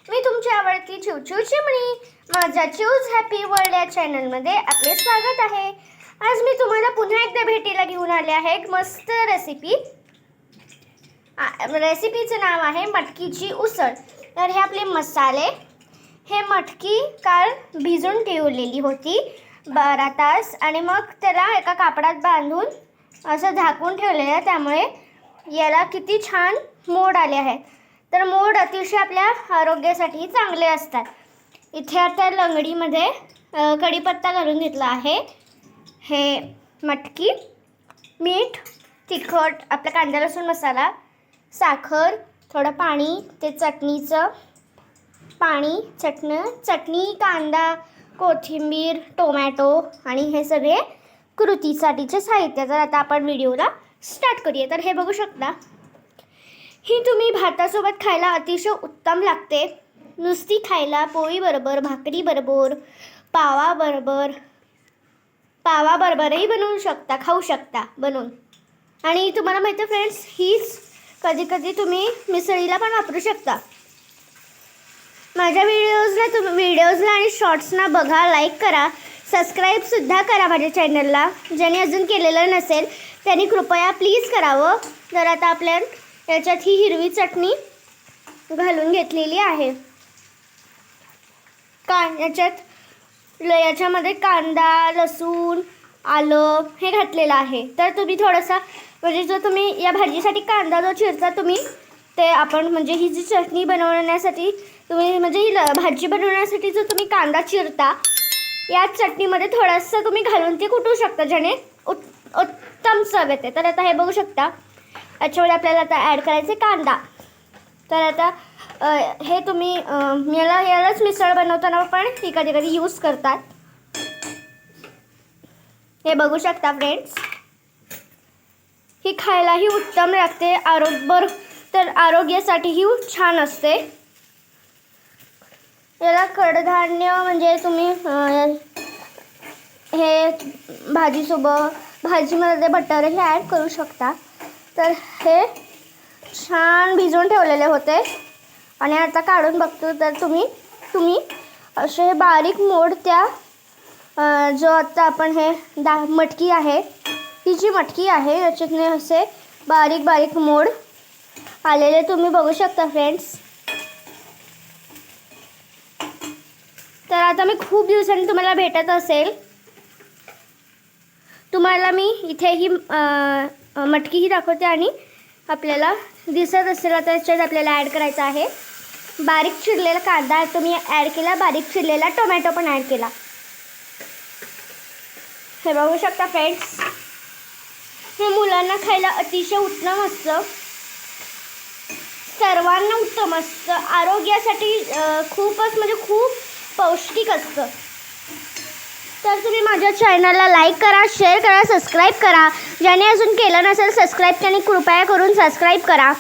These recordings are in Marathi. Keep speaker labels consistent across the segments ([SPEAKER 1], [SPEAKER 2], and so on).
[SPEAKER 1] मी तुमची आवडती चिवचिव चिमणी माझ्या चिवज हॅपी वर्ल्ड या चॅनलमध्ये आपले स्वागत आहे। आज मी तुम्हाला पुन्हा एकदा भेटीला घेऊन आले आहे एक मस्त रेसिपी। रेसिपीचं नाव आहे मटकीची उसळ। तर हे आपले मसाले, हे मटकी काल भिजून ठेवलेली होती 12 तास आणि मग त्याला एका कापडात बांधून असं झाकून ठेवलेलं आहे, त्यामुळे याला किती छान मोड आले आहेत। तर मोड अतिशय आपल्या आरोग्यासाठी चांगले असतात। इथे आता लंगडीमध्ये कढीपत्ता घालून घेतला आहे, हे मटकी, मीठ, तिखट, आपला कांदा लसूण मसाला, साखर, थोडं पाणी, ते चटणीचं पाणी, चटणी, कांदा, कोथिंबीर, टोमॅटो आणि हे सगळे कृतीसाठीचे साहित्य। तर आता आपण व्हिडिओला स्टार्ट करूया। तर हे बघू शकता, ही तुम्ही भातासोबत खायला अतिशय उत्तम लागते। नुसती खायला पोळी बरोबर, भाकरी बरोबर, पावा बरोबरही बनवू शकता, खाऊ शकता बनवून। आणि तुम्हाला माहिती आहे फ्रेंड्स, हीच कधी कधी तुम्ही मिसळीला पण वापरू शकता। माझ्या व्हिडिओजला आणि शॉर्ट्सना बघा, लाईक करा, सबस्क्राईबसुद्धा करा माझ्या चॅनलला। ज्याने अजून केलेलं नसेल त्यांनी कृपया प्लीज करावं। तर आता आपल्या याच्यात ही हिरवी चटणी घालून घेतलेली आहे। याच्यामध्ये कांदा, लसूण, आलं हे घातलेलं आहे। तर तुम्ही थोडासा म्हणजे जो तुम्ही या भाजीसाठी कांदा जो चिरता तुम्ही, ते आपण म्हणजे ही जी चटणी बनवण्यासाठी तुम्ही म्हणजे ही भाजी बनवण्यासाठी जो तुम्ही कांदा चिरता, या चटणीमध्ये थोडासा तुम्ही घालून ते कुटू शकता, ज्याने उत्तम चव येते। तर आता हे बघू शकता, याच्यामध्ये आपल्याला आता ॲड करायचे कांदा। तर आता हे तुम्ही यालाच मिसळ बनवताना पण ही कधी कधी यूज करतात। हे बघू शकता फ्रेंड्स, ही खायलाही उत्तम लागते, तर आरोग्यासाठीही छान असते। याला कडधान्य म्हणजे तुम्ही हे भाजीमध्ये बटरही ॲड करू शकता। तर हे छान भिजवून ठेवलेले होते आणि आता काढून बघतो, तर तुम्ही असे बारीक मोड त्या जो आता आपण हे मटकी आहे, ही जी मटकी आहे याच्यातने असे बारीक बारीक मोड आलेले तुम्ही बघू शकता फ्रेंड्स। तर आता मी खूप दिवसांनी तुम्हाला भेटत असेल, तुम्हाला मी इथे ही मटकीही दाखवते आणि आपल्याला दिसत असेल आता याच्यात आपल्याला ॲड करायचा आहे बारीक चिरलेला कांदा, तुम्ही ॲड केला, बारीक चिरलेला टोमॅटो पण ॲड केला। हे बघू शकता फ्रेंड्स, हे मुलांना खायला अतिशय उत्तम असतं, सर्वांना उत्तम असतं, आरोग्यासाठी खूपच म्हणजे खूप पौष्टिक असतं। तर तुम्ही माझ्या चॅनलला लाईक करा, शेअर करा, सबस्क्राईब करा। ज्याने अजून केलं नसेल सबस्क्राईब त्यांनी कृपया करून सबस्क्राईब करा,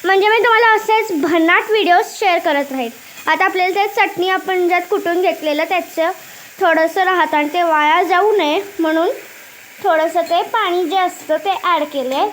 [SPEAKER 1] म्हणजे मी तुम्हाला असेच भन्नाट व्हिडिओज शेअर करत राहील। आता आपल्याला ते चटणी आपण ज्यात कुटून घेतलेलं त्याचं थोडंसं राहतं आणि ते वाया जाऊ नये म्हणून थोडंसं ते पाणी जे असतं ते ॲड केले।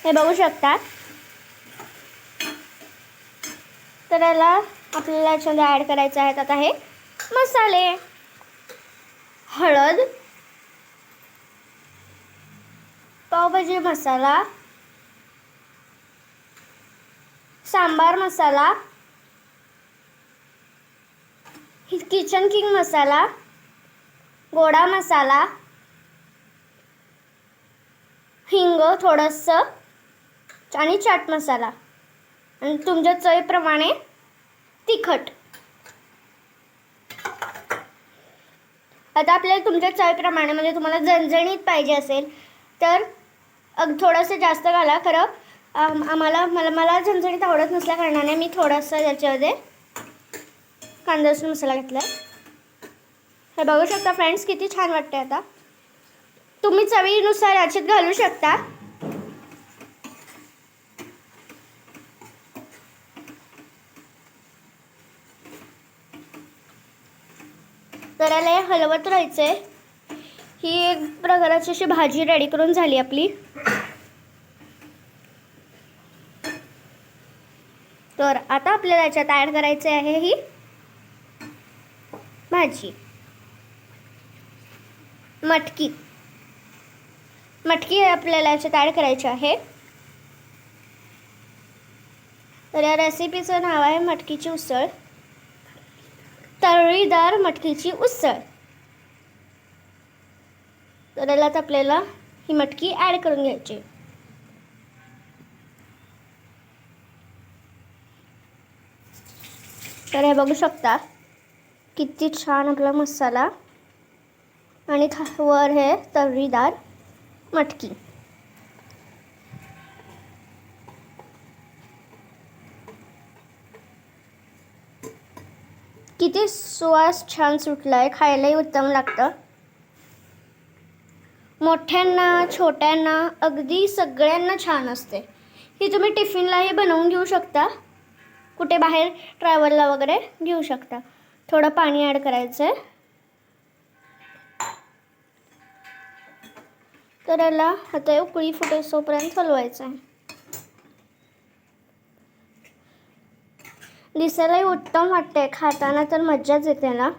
[SPEAKER 1] हे बघू शकता। तर याला आपल्याला याच्यामध्ये ॲड करायचं आहेत आता हे मसाले, हळद, पावभाजी मसाला, सांबार मसाला, किचन किंग मसाला, गोडा मसाला, हिंग थोडंसं आणि चाट मसाला आणि तुमच्या चवीप्रमाणे तिखट। आता आपल्याला तुमच्या चवीप्रमाणे म्हणजे तुम्हाला झणझणीत पाहिजे असेल तर थोडंसं जास्त घाला। खरं मला झणझणीत आवडत नसल्या कारणाने मी थोडंसं याच्यामध्ये कांदा लसूण मसाला घेतला। हे बघू शकता फ्रेंड्स, किती छान वाटते। आता तुम्ही चवीनुसार याच्यात घालू शकता। तर याला हलवत राहायचंय। ही एक प्रकारची अशी भाजी रेडी करून झाली आपली। तर तर आता आपल्याला याच्यात ॲड करायचे आहे ही भाजी, मटकी आपल्याला याच्यात ॲड करायची आहे. तर या रेसिपीचं नाव आहे मटकीची उसळ, तर्रीदार मटकीची उसळ. तर यालाच आपल्याला ही मटकी ॲड करून घ्यायची. तर हे बघू शकता किती छान आपला मसाला आणि वर हे तर्रीदार मटकी. किती सुवास छान सुटलाय, खायलाही उत्तम लागतं. मोठ्यांना छोट्यांना अगदी सगळ्यांना छान असते. ही तुम्ही टिफिनलाही बनवून घेऊ शकता, कुठे बाहेर ट्रॅव्हलला वगैरे घेऊ शकता. थोडं पाणी ॲड करायचं आहे. तर याला आता उकळी फुटेसोपर्यंत हलवायचं आहे. दिसायलाही उत्तम वाटते, खाताना तर मज्जाच येते ना.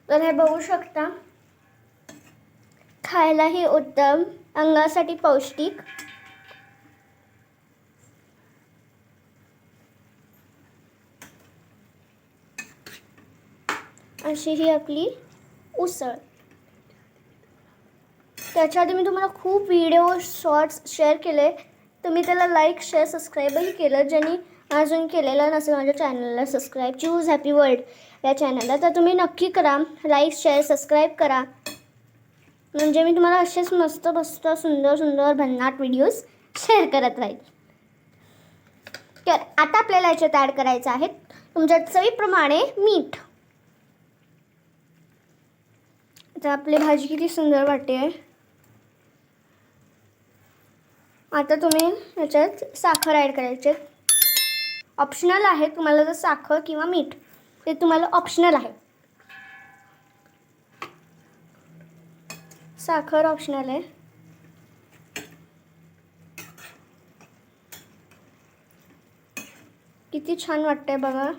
[SPEAKER 1] तर हे बघू शकता, खायलाही उत्तम, अंगासाठी पौष्टिक. अशी ही आपली उसळ. त्याच्या आधी मी तुम्हाला खूप व्हिडिओ शॉर्ट्स शेअर केले. तुम्ही त्याला लाईक शेअर सबस्क्राईबही केलं. ज्यांनी अजून केलेलं नसेल माझ्या चॅनलला सबस्क्राईब, चूज हॅपी वर्ल्ड या चॅनलला, तर तुम्ही नक्की करा. लाईक शेअर सबस्क्राईब करा, म्हणजे मी तुम्हाला असेच मस्त सुंदर सुंदर भन्नाट व्हिडिओज शेअर करत राहील. तर आता आपल्याला याच्यात ॲड करायचं आहे तुमच्या चवीप्रमाणे मीठ. आता आपली भाजी किती सुंदर वाटते. आता तुम्ही याच्यात साखर ॲड करायचे. ऑप्शनल आहे, तुम्हाला जर साखर किंवा मीठ ते तुम्हाला ऑप्शनल आहे. साखर ऑप्शनल आहे. किती छान वाटतंय बघा.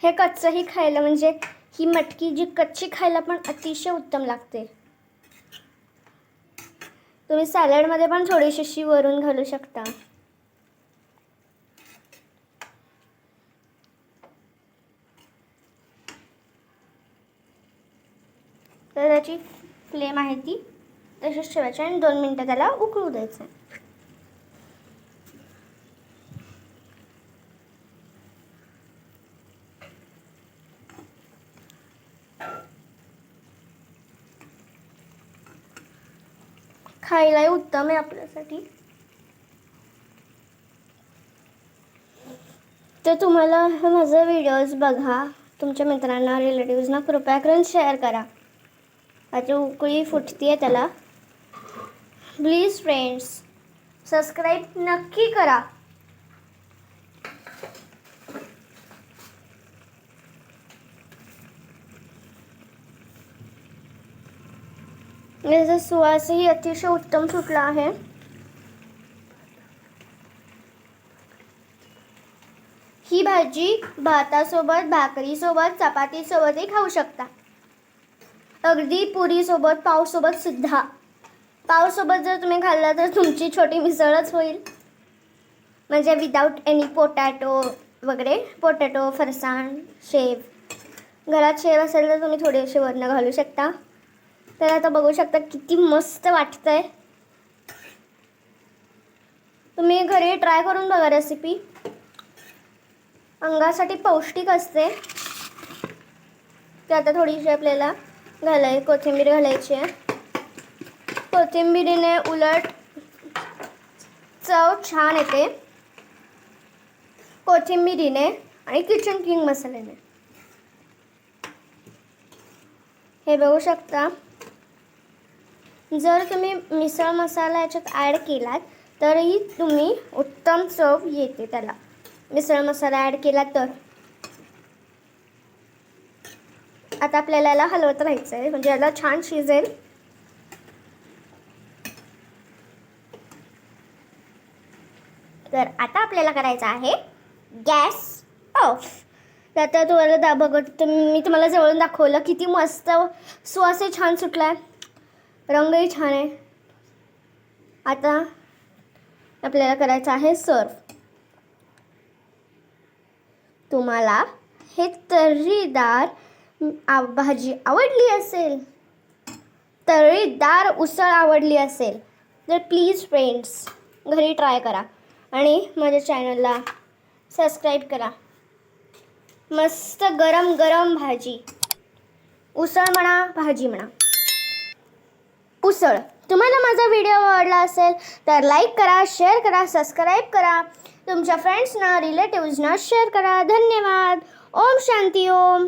[SPEAKER 1] हे कच्चंही खायला, म्हणजे ही मटकी जी कच्ची खायला पण अतिशय उत्तम लागते. तुम्ही सॅलडमध्ये पण थोडीशी अशी वरून घालू शकता. तर त्याची फ्लेम आहे ती तशीच ठेवायची आणि 2 मिनटं त्याला उकळू द्यायचं. खायलाही उत्तम आहे आपल्यासाठी. तर तुम्हाला माझे व्हिडिओज बघा, तुमच्या मित्रांना रिलेटिव्सना कृपया करून शेअर करा. आता उकळी फुटतीये त्याला. प्लीज फ्रेंड्स, सबस्क्राईब नक्की करा. याचा सुवासही अतिशय उत्तम सुटला आहे. ही भाजी भातासोबत, भाकरीसोबत, चपातीसोबतही खाऊ शकता. अगदी पुरीसोबत, पावसोबत सुद्धा. पावसोबत जर तुम्ही खाल्ला तर तुमची छोटी मिसळच होईल, म्हणजे विदाऊट एनी पोटॅटो वगैरे. पोटॅटो, फरसाण, शेव. घरात शेव असेल तर तुम्ही थोडेसे वरनं घालू शकता. तर आता बघू शकता किती मस्त वाटतंय. तुम्ही घरी ट्राय करून बघा रेसिपी. अंगासाठी पौष्टिक असते. ते आता थोडीशी आपल्याला कोथिंबीर घालायची आहे. कोथिंबीरीने उलट चव छान येते. कोथिंबीरीने आणि किचन किंग मसाल्याने. हे बघू शकता. जर तुम्ही मिसळ मसाला याच्यात ॲड केलात तरीही तुम्ही उत्तम चव येते त्याला. मिसळ मसाला ॲड केला तर आता आपल्याला याला हलवत राहायचं आहे म्हणजे याला छान शिजेल. तर आता आपल्याला करायचं आहे गॅस ऑफ. तर आता तुम्हाला बघत मी तुम्हाला जवळून दाखवलं किती मस्त सुवासही छान सुटला आहे, रंगही छान आहे. आता आपल्याला करायचं आहे सर्व. तुम्हाला हे तर्रीदार भाजी आवडली असेल, तर्रीदार उसळ आवडली असेल तर प्लीज फ्रेंड्स घरी ट्राय करा आणि माझ्या चॅनलला सबस्क्राईब करा. मस्त गरम गरम भाजी, उसळ म्हणा भाजी म्हणा, उसळ. तुम्हाला माझा व्हिडिओ आवडला असेल तर लाईक करा, शेअर करा, सबस्क्राईब करा, तुमच्या फ्रेंड्सना रिलेटिव्सना शेअर करा. धन्यवाद. ओम शांती ओम.